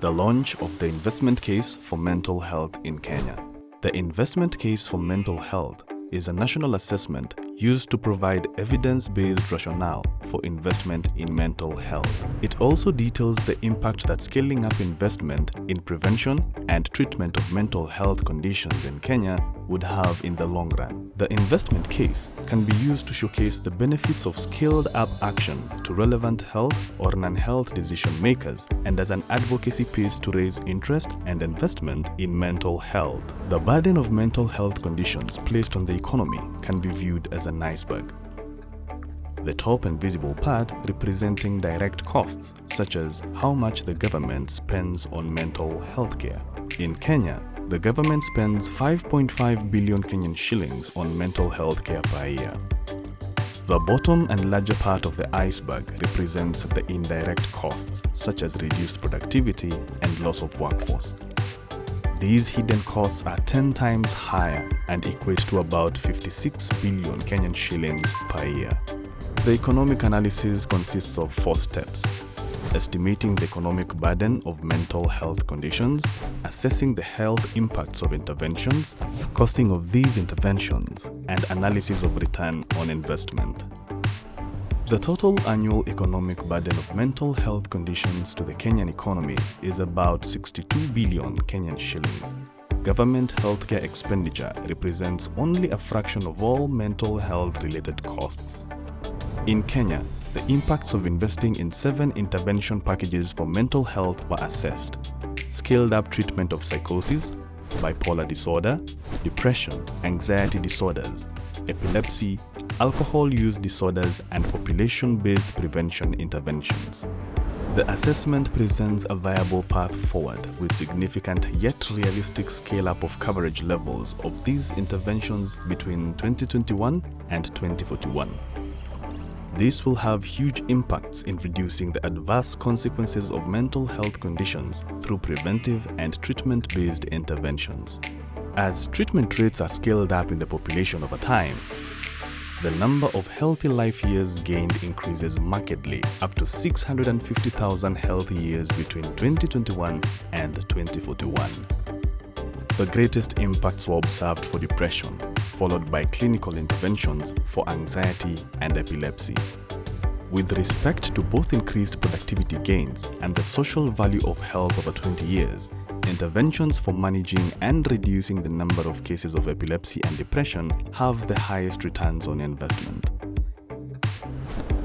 The launch of the investment case for mental health in Kenya. The investment case for mental health is a national assessment used to provide evidence-based rationale for investment in mental health. It also details the impact that scaling up investment in prevention and treatment of mental health conditions in Kenya would have in the long run. The investment case can be used to showcase the benefits of scaled-up action to relevant health or non-health decision makers and as an advocacy piece to raise interest and investment in mental health. The burden of mental health conditions placed on the economy can be viewed as an iceberg. The top and visible part representing direct costs, such as how much the government spends on mental health care. In Kenya, the government spends 5.5 billion Kenyan shillings on mental health care per year. The bottom and larger part of the iceberg represents the indirect costs, such as reduced productivity and loss of workforce. These hidden costs are 10 times higher and equate to about 56 billion Kenyan shillings per year. The economic analysis consists of 4 steps: estimating the economic burden of mental health conditions, assessing the health impacts of interventions, costing of these interventions, and analysis of return on investment. The total annual economic burden of mental health conditions to the Kenyan economy is about 62 billion Kenyan shillings. Government healthcare expenditure represents only a fraction of all mental health-related costs. In Kenya, the impacts of investing in 7 intervention packages for mental health were assessed: scaled-up treatment of psychosis, bipolar disorder, depression, anxiety disorders, epilepsy, alcohol use disorders, and population-based prevention interventions. The assessment presents a viable path forward with significant yet realistic scale-up of coverage levels of these interventions between 2021 and 2041. This will have huge impacts in reducing the adverse consequences of mental health conditions through preventive and treatment-based interventions. As treatment rates are scaled up in the population over time, the number of healthy life years gained increases markedly, up to 650,000 healthy years between 2021 and 2041. The greatest impacts were observed for depression, followed by clinical interventions for anxiety and epilepsy. With respect to both increased productivity gains and the social value of health over 20 years, interventions for managing and reducing the number of cases of epilepsy and depression have the highest returns on investment.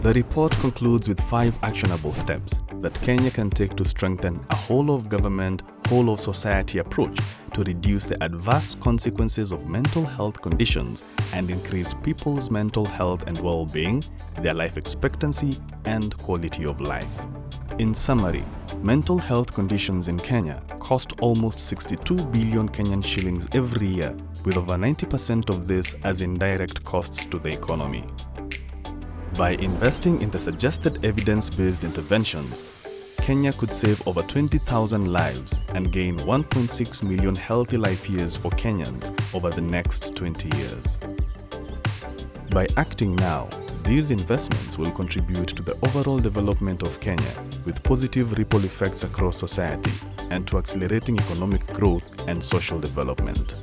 The report concludes with 5 actionable steps that Kenya can take to strengthen a whole-of-government, whole-of-society approach to reduce the adverse consequences of mental health conditions and increase people's mental health and well-being, their life expectancy, and quality of life. In summary, mental health conditions in Kenya cost almost 62 billion Kenyan shillings every year, with over 90% of this as indirect costs to the economy. By investing in the suggested evidence-based interventions, Kenya could save over 20,000 lives and gain 1.6 million healthy life years for Kenyans over the next 20 years. By acting now, these investments will contribute to the overall development of Kenya with positive ripple effects across society and to accelerating economic growth and social development.